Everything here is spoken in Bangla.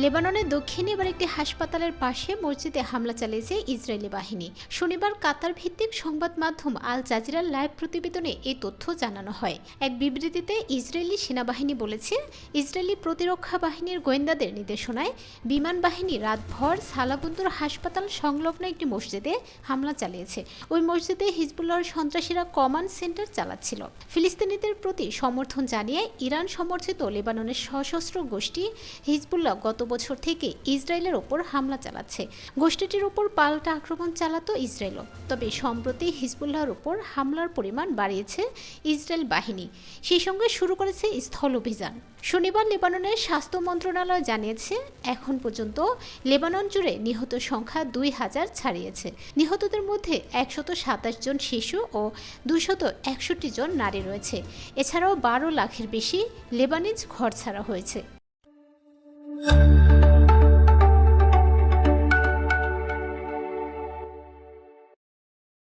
লেবাননের দক্ষিণে এবার একটি হাসপাতালের পাশে মসজিদে হামলা চালিয়েছে ইসরায়েলি বাহিনী। শনিবার কাতার ভিত্তিক সংবাদ মাধ্যম আল জাজিরার লাইভ প্রতিবেদনে এই তথ্য জানানো হয়। এক বিবৃতিতে ইসরায়েলি সেনাবাহিনী বলেছে, ইসরায়েলি প্রতিরক্ষা বাহিনীর গোয়েন্দাদের নির্দেশনায় বিমান বাহিনী রাতভর সালাবন্দর হাসপাতাল সংলগ্ন একটি মসজিদে হামলা চালিয়েছে। ওই মসজিদে হিজবুল্লাহর সন্ত্রাসীরা কমান্ড সেন্টার চালাচ্ছিল। ফিলিস্তিনিদের প্রতি সমর্থন জানিয়ে ইরান সমর্থিত লেবাননের সশস্ত্র গোষ্ঠী হিজবুল্লাহ গত বছর থেকে ইসরায়েলের ওপর হামলা চালাচ্ছে। গোষ্ঠীটির ওপর পাল্টা আক্রমণ চালাতো ইসরায়েলও। তবে সম্প্রতি হিজবুল্লাহর ওপর হামলার পরিমাণ বাড়িয়েছে ইসরায়েল বাহিনী, সেই সঙ্গে শুরু করেছে স্থল অভিযান। শনিবার লেবাননের স্বাস্থ্য মন্ত্রণালয় জানিয়েছে, এখন পর্যন্ত লেবানন জুড়ে নিহত সংখ্যা 2000 ছাড়িয়েছে। নিহতদের মধ্যে 127 জন শিশু ও 261 জন নারী রয়েছে। এছাড়াও 12 লাখের বেশি লেবানিজ ঘরছাড়া হয়েছে।